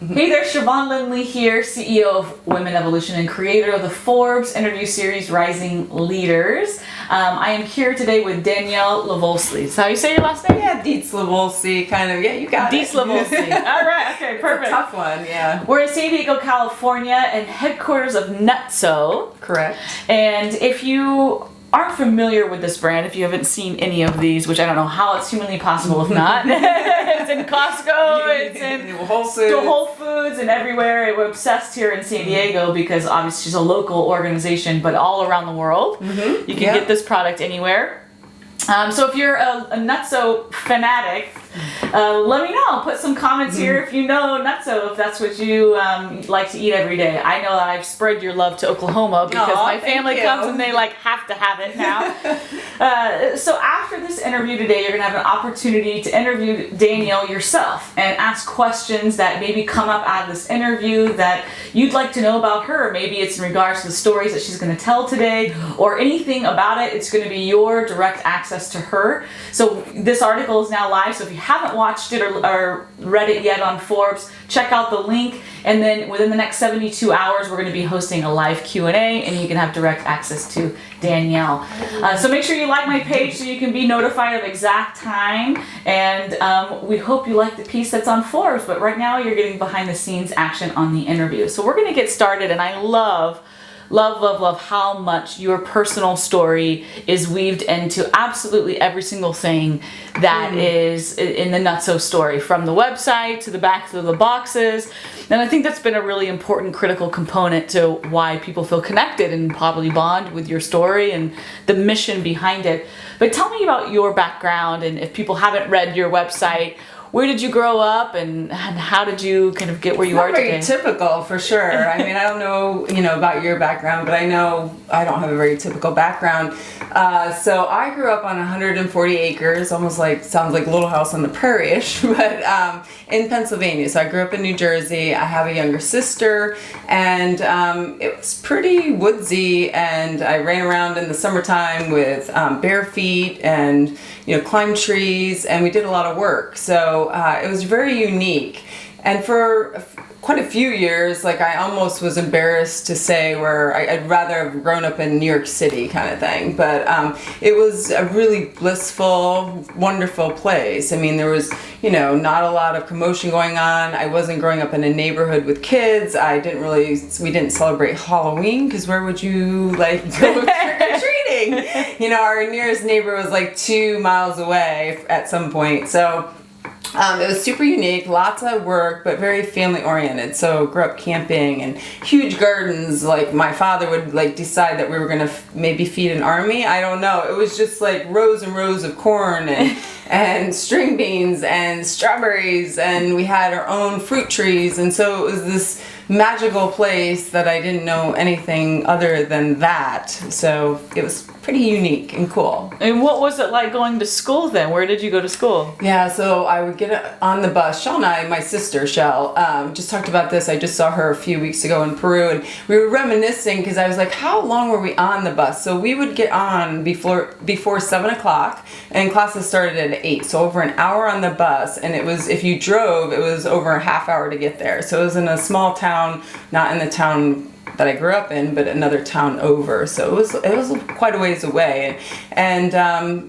Hey there, Siobhan Lindley here, CEO of Women Evolution and creator of the Forbes interview series Rising Leaders. I am here today with Danielle Lavolsky. Is that how you say your last name? Yeah, Dietz Lavolsky, kind of. Yeah, you got Dietz it. Lavolsky. All right, okay, perfect. It's a tough one, yeah. We're in San Diego, California, and headquarters of Nutso. Correct. And if you aren't familiar with this brand, if you haven't seen any of these, which I don't know how it's humanly possible if not, it's in Costco, it's in Whole Foods and everywhere. We're obsessed here in San Diego because obviously it's a local organization, but all around the world. Mm-hmm. You can get this product anywhere. So if you're a Nutso fanatic, let me know. Put some comments here if you know Nutso, if that's what you like to eat every day. I know that I've spread your love to Oklahoma because my family comes and they have to have it now. So after this interview today, you're going to have an opportunity to interview Danielle yourself and ask questions that maybe come up out of this interview that you'd like to know about her. Maybe it's in regards to the stories that she's going to tell today or anything about it. It's going to be your direct access to her. So this article is now live, so if you haven't watched it or read it yet on Forbes, check out the link, and then within the next 72 hours we're going to be hosting a live Q&A and you can have direct access to Danielle. So make sure you like my page so you can be notified of exact time, and we hope you like the piece that's on Forbes, but right now you're getting behind the scenes action on the interview. So we're going to get started, and I love how much your personal story is weaved into absolutely every single thing that is in the Nutso story, from the website to the back of the boxes. And I think that's been a really important, critical component to why people feel connected and probably bond with your story and the mission behind it. But tell me about your background, and if people haven't read your website, where did you grow up, and how did you kind of get where you are today? It's not very typical, for sure. I mean, I don't know, about your background, but I know I don't have a very typical background. So I grew up on 140 acres, almost sounds like Little House on the Prairie-ish, but in Pennsylvania. So I grew up in New Jersey. I have a younger sister, and it was pretty woodsy, and I ran around in the summertime with bare feet and climbed trees, and we did a lot of work. So it was very unique. And for quite a few years, I almost was embarrassed to say where I'd rather have grown up in New York City kind of thing. But it was a really blissful, wonderful place. I mean, there was, not a lot of commotion going on. I wasn't growing up in a neighborhood with kids. We didn't celebrate Halloween, because where would you go trick-or-treating? Our nearest neighbor was 2 miles away at some point. So it was super unique, lots of work, but very family oriented. So grew up camping and huge gardens. My father would decide that we were going to maybe feed an army. I don't know. It was just rows and rows of corn and string beans and strawberries, and we had our own fruit trees. And so it was this magical place that I didn't know anything other than that. So it was pretty unique and cool. And what was it like going to school then? Where did you go to school? Yeah, so I would get on the bus. Shell and I, my sister Shell, just talked about this. I just saw her a few weeks ago in Peru, and we were reminiscing because I was like, how long were we on the bus? So we would get on before 7 o'clock, and classes started at 8. So over an hour on the bus, and it was, if you drove, it was over a half hour to get there. So it was in a small town, not in the town that I grew up in, but another town over. So it was quite a ways away, and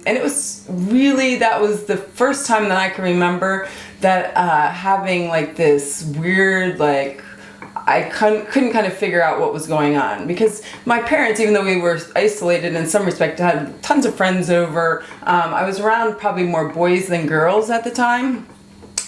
it was really, that was the first time that I can remember that having this weird I couldn't kind of figure out what was going on, because my parents, even though we were isolated in some respect, had tons of friends over. I was around probably more boys than girls at the time.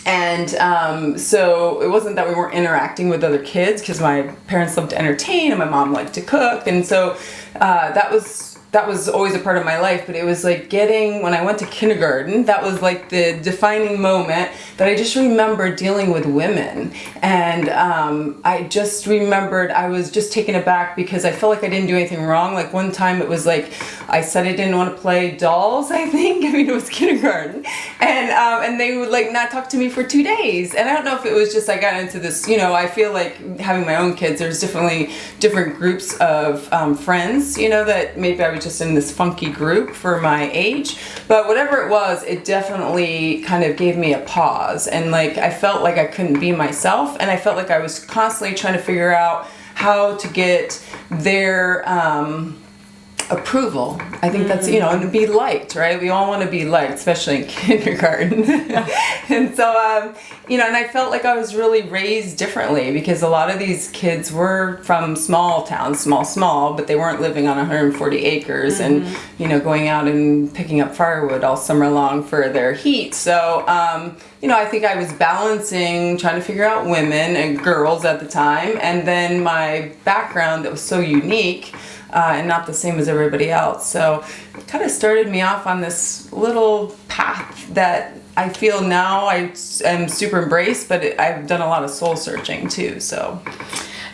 And so it wasn't that we weren't interacting with other kids, because my parents loved to entertain and my mom liked to cook. And so that was always a part of my life. But it was when I went to kindergarten, that was the defining moment that I just remember dealing with women. And I just remembered I was just taken aback because I felt like I didn't do anything wrong. One time it was I said I didn't want to play dolls, I think. I mean, it was kindergarten. And they would not talk to me for 2 days. And I don't know if it was just I got into this, I feel like having my own kids, there's definitely different groups of friends, that maybe I was just in this funky group for my age. But whatever it was, it definitely kind of gave me a pause. And like, I felt like I couldn't be myself. And I felt like I was constantly trying to figure out how to get their approval. I think that's, and to be liked, right? We all want to be liked, especially in kindergarten. And so, and I felt like I was really raised differently because a lot of these kids were from small towns, small, but they weren't living on 140 acres and, going out and picking up firewood all summer long for their heat. So, I think I was balancing, trying to figure out women and girls at the time, and then my background that was so unique and not the same as everybody else. So it kind of started me off on this little path that I feel now I am super embraced, but I've done a lot of soul searching too. So.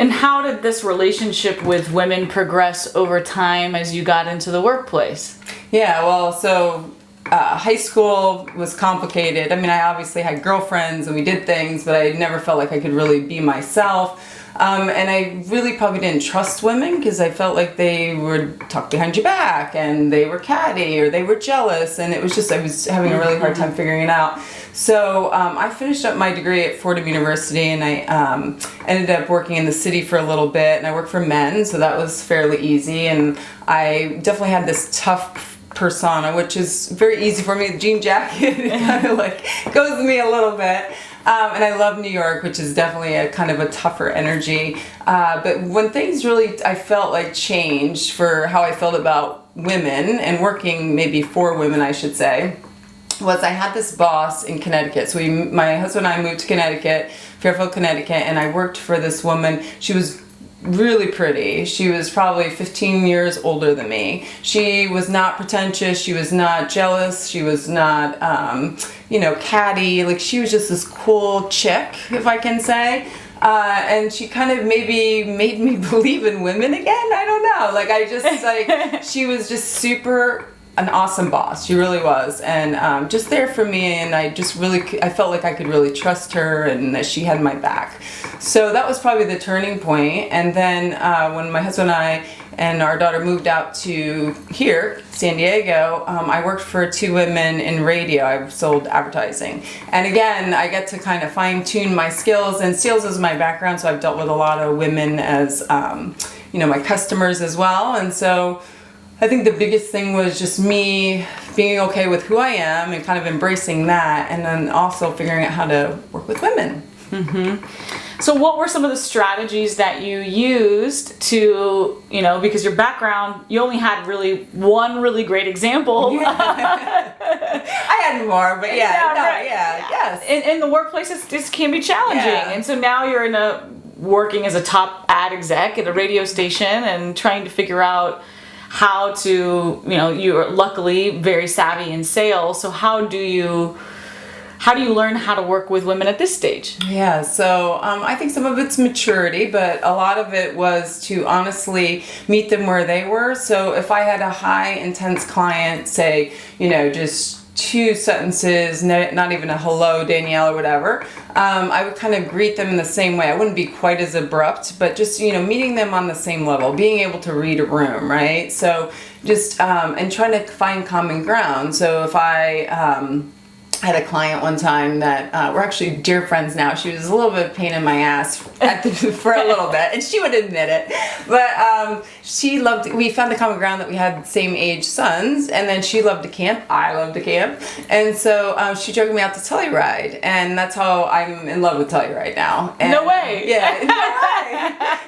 And how did this relationship with women progress over time as you got into the workplace? Yeah, well, so high school was complicated. I mean, I obviously had girlfriends and we did things, but I never felt like I could really be myself. And I really probably didn't trust women because I felt like they would talk behind your back and they were catty or they were jealous. And it was just, I was having a really hard time figuring it out. So I finished up my degree at Fordham University, and I ended up working in the city for a little bit, and I worked for men, so that was fairly easy. And I definitely had this tough persona, which is very easy for me. The jean jacket kind of like goes with me a little bit. And I love New York, which is definitely a kind of a tougher energy. But when things really, I felt like changed for how I felt about women and working maybe for women, I should say, was I had this boss in Connecticut. So my husband and I moved to Connecticut, Fairfield, Connecticut, and I worked for this woman. She was really pretty. She was probably 15 years older than me. She was not pretentious. She was not jealous. She was not, catty. Like, she was just this cool chick, if I can say. And she kind of maybe made me believe in women again. I don't know. Like, I just, she was just super an awesome boss. She really was. And just there for me, and I felt like I could really trust her and that she had my back. So that was probably the turning point. And then when my husband and I and our daughter moved out to here, San Diego, I worked for two women in radio. I sold advertising. And again, I get to kind of fine tune my skills, and sales is my background, so I've dealt with a lot of women as, my customers as well. And so I think the biggest thing was just me being okay with who I am and kind of embracing that, and then also figuring out how to work with women. Mm-hmm. So what were some of the strategies that you used to, because your background, you only had really one really great example. Yeah. I had more, but yes. In the workplace, this can be challenging. Yeah. And so now you're working as a top ad exec at a radio station and trying to figure out how to, you're luckily very savvy in sales. So how do you learn how to work with women at this stage? Yeah, so I think some of it's maturity, but a lot of it was to honestly meet them where they were. So if I had a high intense client, say, just 2 sentences, not even a hello, Danielle, or whatever, I would kind of greet them in the same way. I wouldn't be quite as abrupt, but just, meeting them on the same level, being able to read a room, right? So just, and trying to find common ground. So if I had a client one time that we're actually dear friends now. She was a little bit of a pain in my ass for a little bit, and she would admit it. But we found a common ground that we had same age sons, and then she loved to camp. I loved to camp. And so she drove me out to Telluride, and that's how I'm in love with Telluride now. And, no way. Yeah, no way.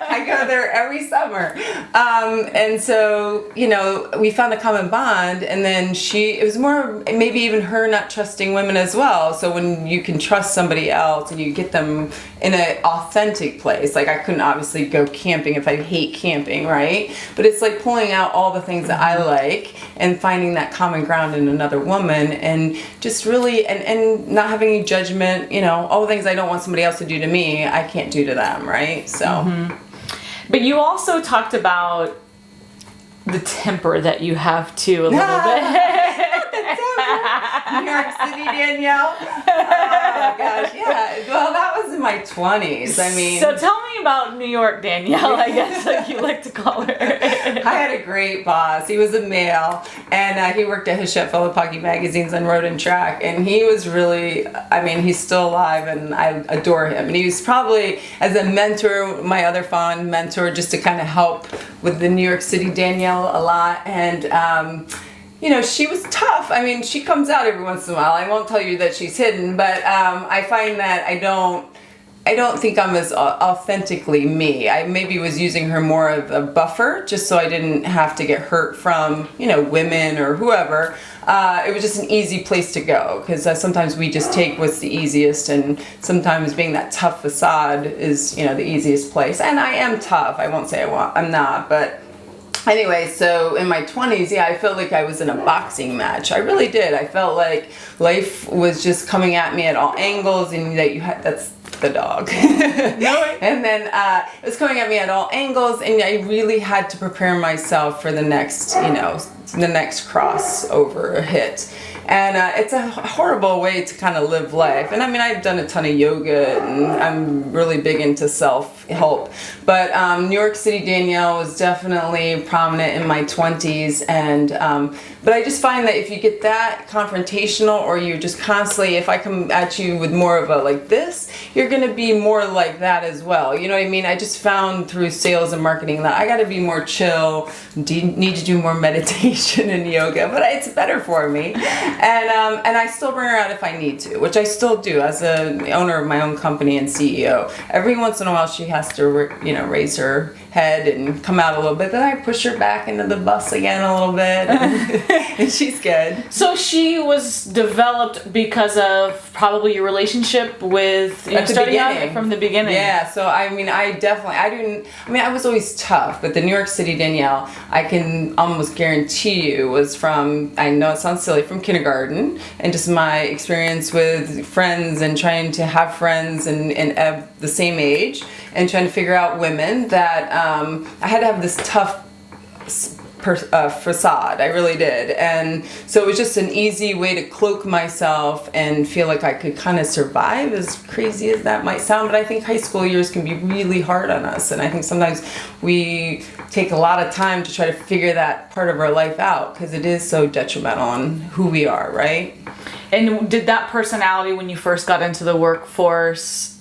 I go there every summer. And so, we found a common bond, and then it was more maybe even her not trusting women as well. So when you can trust somebody else and you get them in an authentic place, like I couldn't obviously go camping if I hate camping, right? But it's like pulling out all the things that I like and finding that common ground in another woman, and just really, and not having any judgment, all the things I don't want somebody else to do to me, I can't do to them, right? So. Mm-hmm. But you also talked about the temper that you have too a little bit. New York City, Danielle. Oh my gosh, yeah. Well, that was in my 20s. I mean, so tell me about New York Danielle, I guess, like you like to call her. I had a great boss. He was a male, and he worked at Hachette Fellow Pocky magazines and Road and Track, and he was really, I mean, he's still alive, and I adore him. And he was probably, as a mentor, my other fond mentor, just to kind of help with the New York City Danielle a lot. And you know, she was tough. I mean, she comes out every once in a while. I won't tell you that she's hidden, but I find that I don't think I'm as authentically me. I maybe was using her more of a buffer, just so I didn't have to get hurt from, you know, women or whoever. It was just an easy place to go, because sometimes we just take what's the easiest, and sometimes being that tough facade is, you know, the easiest place. And I am tough. I won't say I'm not, but anyway, so in my 20s, yeah, I felt like I was in a boxing match. I really did. I felt like life was just coming at me at all angles, and that that's the dog. And then it was coming at me at all angles, and I really had to prepare myself for the next, you know, the next crossover hit. And it's a horrible way to kind of live life. And I mean, I've done a ton of yoga, and I'm really big into self-help. But New York City Danielle was definitely prominent in my 20s. And but I just find that if you get that confrontational, or you're just constantly, if I come at you with more of a like this, you're going to be more like that as well. You know what I mean? I just found through sales and marketing that I got to be more chill, need to do more meditation and yoga, but it's better for me. And I still bring her out if I need to, which I still do as the owner of my own company and CEO. Every once in a while, she has to, you know, raise her head and come out a little bit. Then I push her back into the bus again a little bit, and she's good. So she was developed because of probably your relationship with, you know, starting out from the beginning. Yeah. So I mean, I was always tough, but the New York City Danielle, I can almost guarantee you, was from, I know it sounds silly, from kindergarten, and just my experience with friends and trying to have friends and of the same age, and trying to figure out women, that I had to have this tough facade. I really did. And so it was just an easy way to cloak myself and feel like I could kind of survive, as crazy as that might sound. But I think high school years can be really hard on us, and I think sometimes we take a lot of time to try to figure that part of our life out, because it is so detrimental on who we are, right? And did that personality, when you first got into the workforce,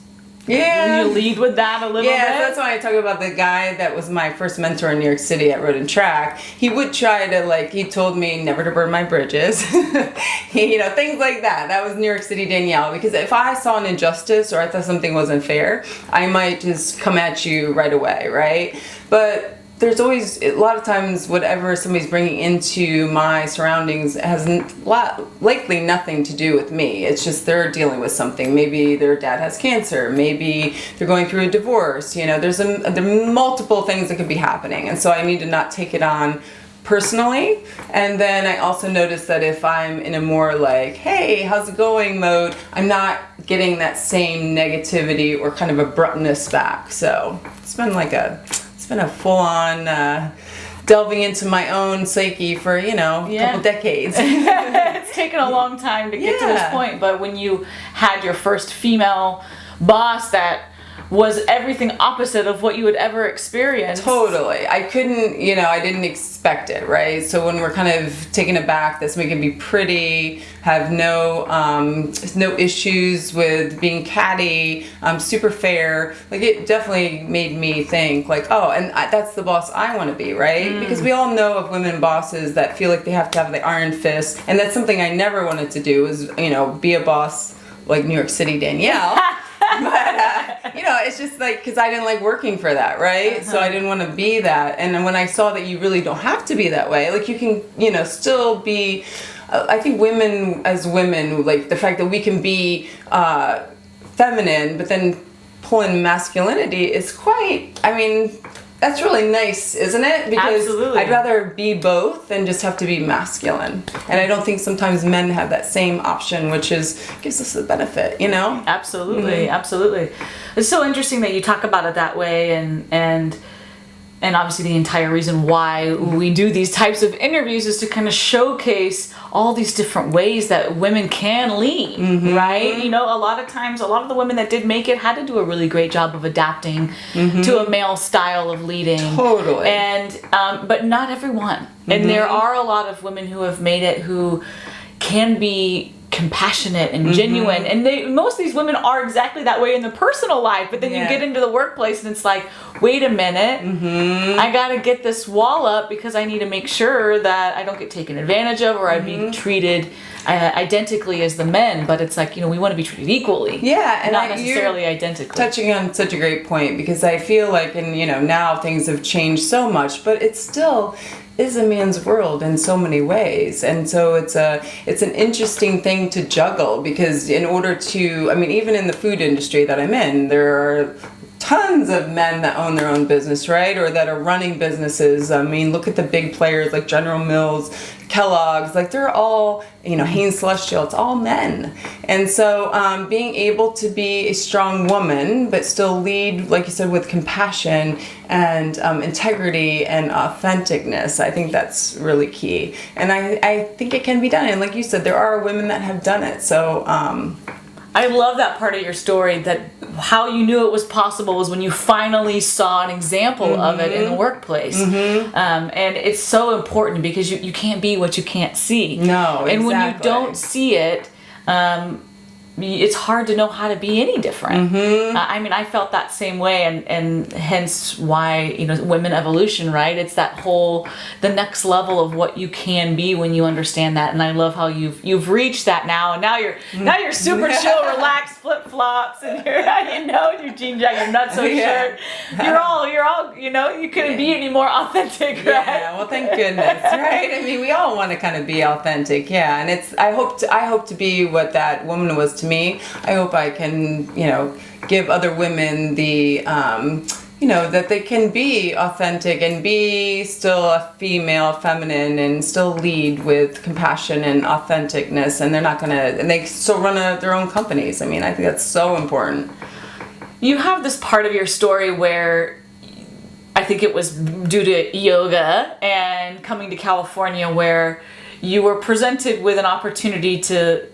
yeah, will you lead with that a little bit? Yeah, so that's why I talk about the guy that was my first mentor in New York City at Road and Track. He would try to, like, he told me never to burn my bridges. You know, things like that. That was New York City Danielle. Because if I saw an injustice or I thought something wasn't fair, I might just come at you right away, right? But there's always, a lot of times, whatever somebody's bringing into my surroundings has likely nothing to do with me. It's just they're dealing with something. Maybe their dad has cancer. Maybe they're going through a divorce. You know, there are multiple things that could be happening. And so I need to not take it on personally. And then I also notice that if I'm in a more like, hey, how's it going mode, I'm not getting that same negativity or kind of abruptness back. So it's been a full-on delving into my own psyche for, you know, a couple decades. It's taken a long time to get to this point, but when you had your first female boss that was everything opposite of what you would ever experience. Totally. I couldn't, you know, I didn't expect it, right? So when we're kind of taken aback, this we can be pretty, have no issues with being catty, super fair. Like, it definitely made me think, like, oh, and that's the boss I want to be, right? Because we all know of women bosses that feel like they have to have the iron fist, and that's something I never wanted to do, is, you know, be a boss like New York City Danielle. But, you know, it's just like, because I didn't like working for that, right? So I didn't want to be that. And then when I saw that you really don't have to be that way, like, you can, you know, still be, I think women as women, like, the fact that we can be feminine, but then pull in masculinity is quite, I mean, that's really nice, isn't it? Because absolutely. I'd rather be both than just have to be masculine. And I don't think sometimes men have that same option, which gives us the benefit, you know? Absolutely, absolutely. It's so interesting that you talk about it that way, and obviously the entire reason why we do these types of interviews is to kind of showcase all these different ways that women can lead, right? You know, a lot of times, a lot of the women that did make it had to do a really great job of adapting to a male style of leading. Totally. And, but not everyone. And there are a lot of women who have made it who can be compassionate and genuine, and most of these women are exactly that way in their personal life, but then you get into the workplace and it's like, wait a minute, I gotta get this wall up because I need to make sure that I don't get taken advantage of, or I'd be treated identically as the men. But it's like, you know, we want to be treated equally, and not necessarily identically. Touching on such a great point, because I feel like, and you know, now things have changed so much, but it still is a man's world in so many ways. And so it's an interesting thing to juggle, because in order to, I mean, even in the food industry that I'm in, there are tons of men that own their own business, right? Or that are running businesses. I mean, look at the big players like General Mills, Kellogg's, like they're all, you know, Hanes Celestial, it's all men. And so being able to be a strong woman, but still lead, like you said, with compassion and integrity and authenticness, I think that's really key. And I think it can be done. And like you said, there are women that have done it. So I love that part of your story, that how you knew it was possible was when you finally saw an example of it in the workplace. And it's so important, because you can't be what you can't see. No, and when you don't see it, it's hard to know how to be any different. I mean, I felt that same way, and hence why, you know, women evolution, right? It's that whole, the next level of what you can be when you understand that. And I love how you've reached that now, and now you're super chill, relaxed, flip flops, and your jean jacket, your nutso shirt. You're all, you know, you couldn't be any more authentic, right? Yeah, well, thank goodness, right? I mean, we all want to kind of be authentic, and it's, I hope to be what that woman was to me. I hope I can, you know, give other women the, you know, that they can be authentic and be still a female, feminine, and still lead with compassion and authenticness, and they're not gonna, and they still run their own companies. I mean, I think that's so important. You have this part of your story where I think it was due to yoga and coming to California, where you were presented with an opportunity to,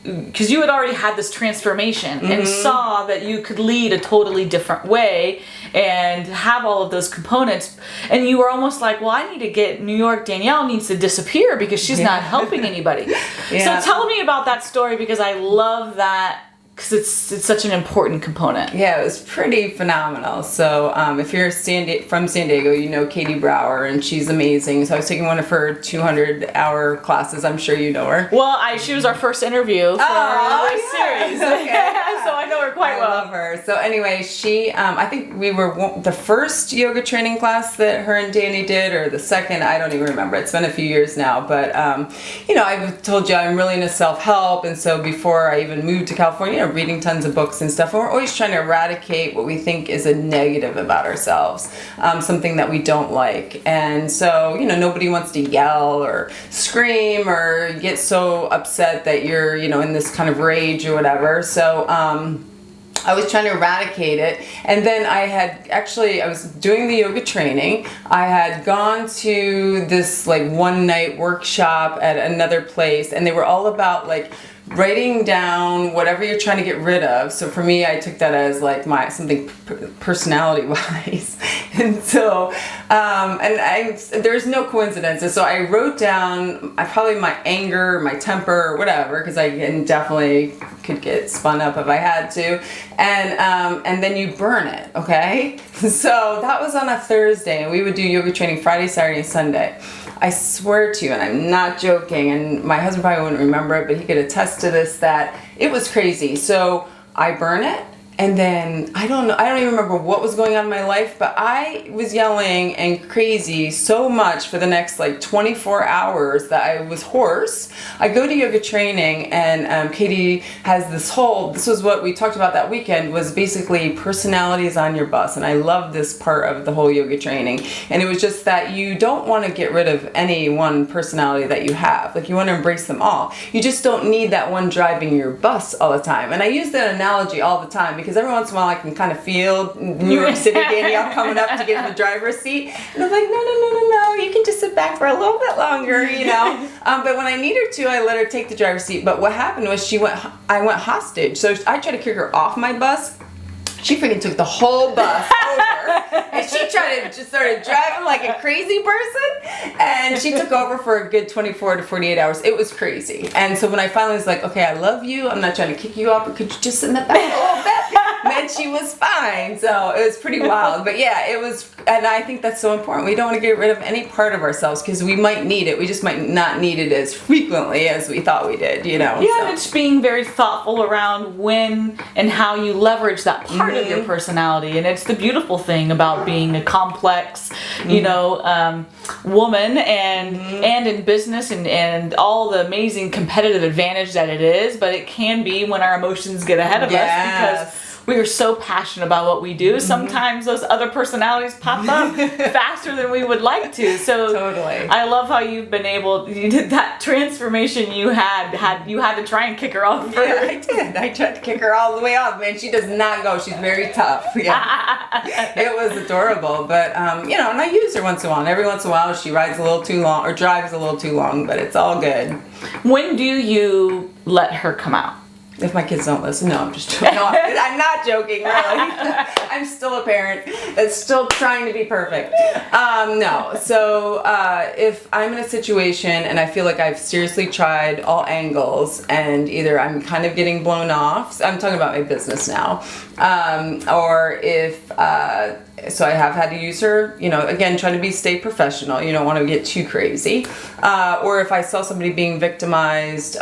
because you had already had this transformation and saw that you could lead a totally different way and have all of those components, and you were almost like, well, I need to get New York Danielle needs to disappear because she's not helping anybody. So tell me about that story, because I love that, because it's such an important component. Yeah, it was pretty phenomenal. So if you're from San Diego, you know Katie Brower, and she's amazing. So I was taking one of her 200-hour classes. I'm sure you know her. Well, she was our first interview for this series. Okay. So I know her quite well. I love her. So anyway, she, I think we were the first yoga training class that her and Danny did, or the second, I don't even remember. It's been a few years now. But, you know, I've told you I'm really into self-help. And so before I even moved to California, reading tons of books and stuff, and we're always trying to eradicate what we think is a negative about ourselves, something that we don't like. And so, you know, nobody wants to yell or scream or get so upset that you're, you know, in this kind of rage or whatever. So I was trying to eradicate it, and then I was doing the yoga training. I had gone to this like one night workshop at another place, and they were all about like writing down whatever you're trying to get rid of. So for me, I took that as like something personality wise. And so, there's no coincidences. So I wrote down probably my anger, my temper, or whatever, because I definitely could get spun up if I had to. And then you burn it, okay? So that was on a Thursday, and we would do yoga training Friday, Saturday, and Sunday. I swear to you, and I'm not joking, and my husband probably wouldn't remember it, but he could attest to this, that it was crazy. So I burn it, and then I don't even remember what was going on in my life, but I was yelling and crazy so much for the next like 24 hours that I was hoarse. I go to yoga training, and Katie has this was what we talked about that weekend, was basically personalities on your bus. And I love this part of the whole yoga training. And it was just that you don't want to get rid of any one personality that you have. Like, you want to embrace them all. You just don't need that one driving your bus all the time. And I use that analogy all the time, because every once in a while I can kind of feel New York City Danielle coming up to get in the driver's seat. And I'm like, no, you can just sit back for a little bit longer, you know. But when I need her to, I let her take the driver's seat. But what happened was I went hostage. So I tried to kick her off my bus. She freaking took the whole bus over, and she just started driving like a crazy person, and she took over for a good 24 to 48 hours. It was crazy. And so when I finally was like, okay, I love you, I'm not trying to kick you off, but could you just sit in the back a little bit? Then she was fine. So it was pretty wild. But yeah, it was, and I think that's so important. We don't want to get rid of any part of ourselves because we might need it. We just might not need it as frequently as we thought we did, you know. Yeah, and it's being very thoughtful around when and how you leverage that part of your personality. And it's the beautiful thing about being a complex, you know, woman and in business and all the amazing competitive advantage that it is. But it can be when our emotions get ahead of us because we are so passionate about what we do. Sometimes those other personalities pop up faster than we would like to. So totally. I love how you've been able, you did that transformation you had to try and kick her off first. Yeah, I did. I tried to kick her all the way off, man. She does not go. She's very tough. Yeah. It was adorable. But, you know, and I use her once in a while. And every once in a while she rides a little too long or drives a little too long, but it's all good. When do you let her come out? If my kids don't listen. No, I'm just joking. No, I'm not joking, really. I'm still a parent that's still trying to be perfect. No. So if I'm in a situation and I feel like I've seriously tried all angles and either I'm kind of getting blown off, I'm talking about my business now, or if, so I have had to use her, you know, again, try to stay professional. You don't want to get too crazy. Or if I saw somebody being victimized,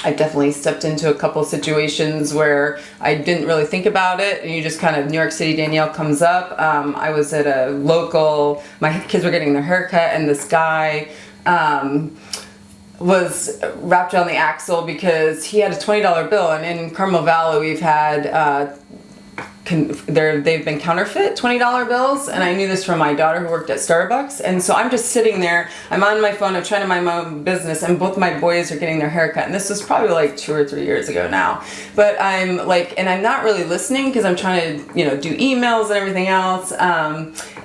I definitely stepped into a couple situations where I didn't really think about it, and you just kind of, New York City Danielle comes up. I was at a local, my kids were getting their haircut, and this guy was wrapped around the axle because he had a $20 bill, and in Carmel Valley we've had they've been counterfeit $20 bills, and I knew this from my daughter who worked at Starbucks. And so I'm just sitting there, I'm on my phone, I'm trying to mind my own business, and both my boys are getting their haircut, and this was probably like 2 or 3 years ago now. But I'm like, and I'm not really listening because I'm trying to, you know, do emails and everything else.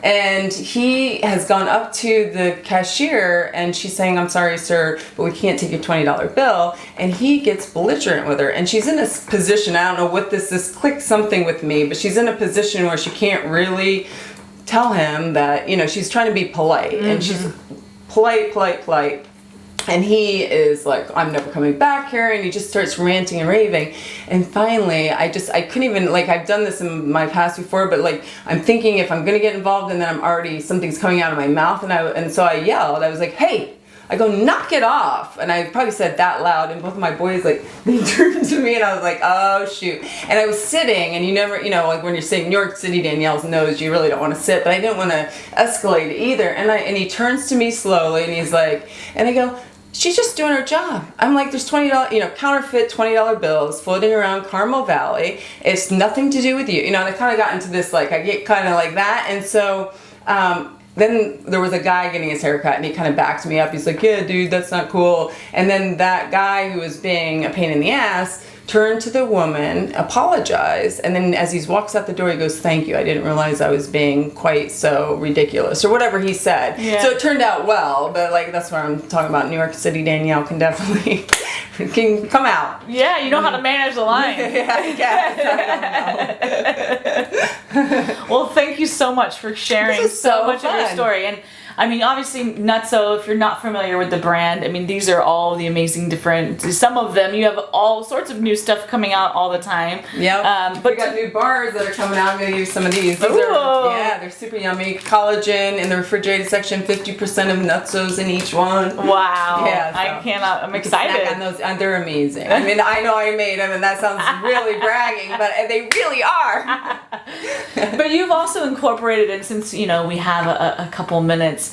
And he has gone up to the cashier, and she's saying, "I'm sorry, sir, but we can't take your $20 bill." And he gets belligerent with her, and she's in a position, I don't know what this clicked something with me, but she's in a position where she can't really tell him that, you know, she's trying to be polite, and she's polite. And he is like, "I'm never coming back here," and he just starts ranting and raving. And finally, I couldn't even, like, I've done this in my past before, but like, I'm thinking if I'm gonna get involved, and then I'm already, something's coming out of my mouth, and so I yelled. I was like, "Hey," I go, "knock it off." And I probably said that loud, and both of my boys, like, they turned to me, and I was like, oh shoot. And I was sitting, and you never, you know, like when you're saying New York City Danielle knows you really don't want to sit, but I didn't want to escalate either. And he turns to me slowly, and he's like, and I go, "She's just doing her job." I'm like, there's $20, you know, counterfeit $20 bills floating around Carmel Valley. It's nothing to do with you. You know, and I kind of got into this, like, I get kind of like that. And so, then there was a guy getting his haircut, and he kind of backed me up. He's like, "Yeah, dude, that's not cool." And then that guy who was being a pain in the ass turned to the woman, apologized, and then as he walks out the door, he goes, "Thank you. I didn't realize I was being quite so ridiculous," or whatever he said. Yeah. So it turned out well, but like, that's what I'm talking about. New York City Danielle can definitely can come out. Yeah, you know how to manage the line. Yeah, I guess. I don't know. Well, thank you so much for sharing so much of your story. And I mean, obviously, Nutso, if you're not familiar with the brand, I mean, these are all the amazing different, some of them, you have all sorts of new stuff coming out all the time. Yep. But we got new bars that are coming out. I'm going to use some of these. They're super yummy. Collagen in the refrigerated section, 50% of Nutsos in each one. Wow. Yeah. So I'm excited. On those, and they're amazing. I mean, I know I made them, and that sounds really bragging, but they really are. But you've also incorporated, and since, you know, we have a couple minutes,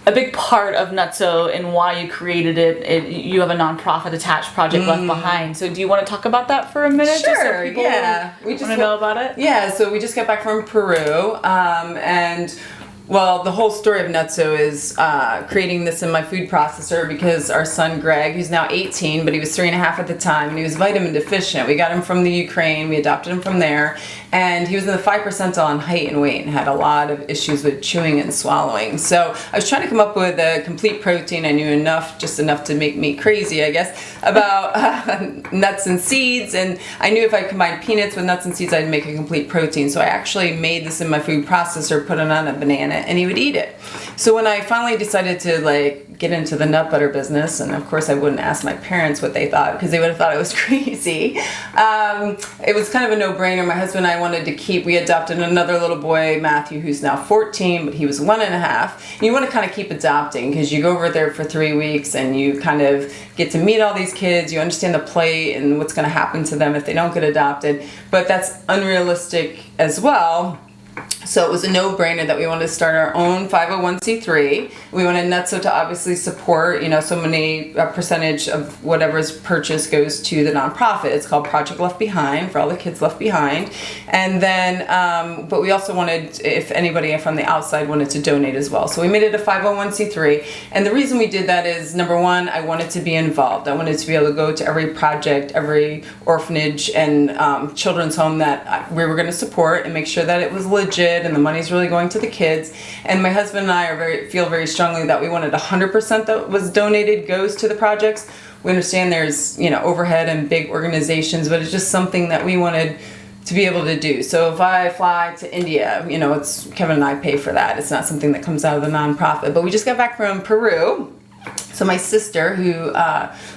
a big part of Nutso and why you created it, you have a nonprofit attached, Project Left Behind. So do you want to talk about that for a minute? Sure, just so people want to know about it? Yeah, so we just got back from Peru, and Well, the whole story of Nutso is creating this in my food processor because our son Greg, who's now 18, but he was 3.5 at the time, and he was vitamin deficient. We got him from the Ukraine. We adopted him from there, and he was in the 5th percentile on height and weight and had a lot of issues with chewing and swallowing. So I was trying to come up with a complete protein. I knew enough, just enough to make me crazy, I guess, about nuts and seeds, and I knew if I combined peanuts with nuts and seeds, I'd make a complete protein. So I actually made this in my food processor, put it on a banana, and he would eat it. So when I finally decided to get into the nut butter business, and of course I wouldn't ask my parents what they thought because they would have thought I was crazy. It was kind of a no-brainer. My husband and I wanted to keep, we adopted another little boy, Matthew, who's now 14, but he was 1.5. And you want to kind of keep adopting because you go over there for 3 weeks and you kind of get to meet all these kids, you understand the plight and what's going to happen to them if they don't get adopted, but that's unrealistic as well. So it was a no-brainer that we wanted to start our own 501c3. We wanted Nutso to obviously support, so many percentage of whatever's purchased goes to the nonprofit. It's called Project Left Behind, for all the kids left behind. And then, but we also wanted, if anybody from the outside wanted to donate as well. So we made it a 501c3. And the reason we did that is, number one, I wanted to be involved. I wanted to be able to go to every project, every orphanage and children's home that we were going to support and make sure that it was legit and the money's really going to the kids. And my husband and I feel very strongly that we wanted 100% that was donated goes to the projects. We understand there's overhead and big organizations, but it's just something that we wanted to be able to do. So if I fly to India, it's Kevin and I pay for that. It's not something that comes out of the nonprofit. But we just got back from Peru. So my sister, who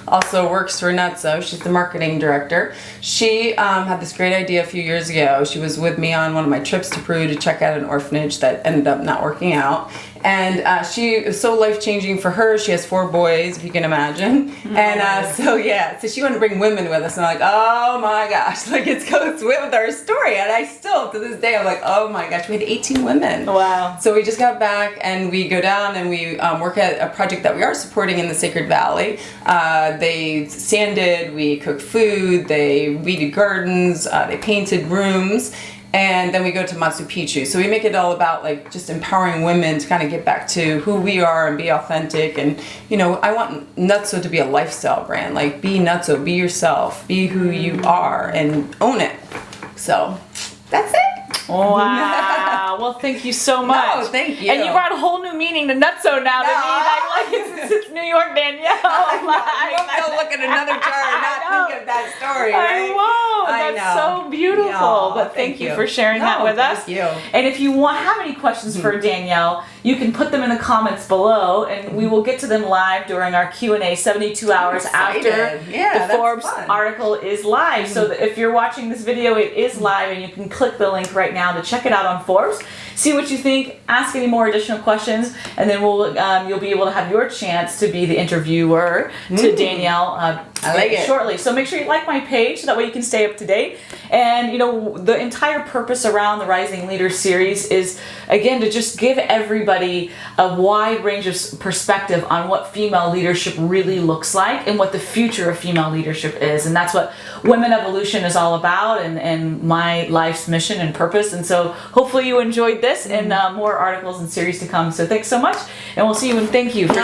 also works for Nutso, she's the marketing director, she had this great idea a few years ago. She was with me on one of my trips to Peru to check out an orphanage that ended up not working out. And it was so life-changing for her. She has 4 boys, if you can imagine. And so she wanted to bring women with us. And I'm like, oh my gosh, it goes with our story. And I still, to this day, I'm like, oh my gosh, we had 18 women. Wow. So we just got back and we go down and we work at a project that we are supporting in the Sacred Valley. They sanded, we cooked food, they weeded gardens, they painted rooms. And then we go to Machu Picchu. So we make it all about just empowering women to kind of get back to who we are and be authentic. And, I want Nutso to be a lifestyle brand. Be Nutso, be yourself, be who you are and own it. So that's it. Wow. Well, thank you so much. No, thank you. And you brought a whole new meaning to Nutso now to me. It's New York Danielle. I'll look at another jar and not think of that story, right? I won't. That's so beautiful. No, but thank you for sharing that with us. Thank you. And if you have any questions for Danielle, you can put them in the comments below, and we will get to them live during our Q&A 72 hours after the Forbes article is live. So that if you're watching this video, it is live, and you can click the link right now to check it out on Forbes. See what you think, ask any more additional questions, and then you'll be able to have your chance to be the interviewer to Danielle shortly. So make sure you like my page so that way you can stay up to date. And the entire purpose around the Rising Leaders series is, again, to just give everybody a wide range of perspective on what female leadership really looks like and what the future of female leadership is. And that's what Women Evolution is all about, and my life's mission and purpose. And so hopefully you enjoyed this and more articles and series to come. So thanks so much, and we'll see you, and thank you for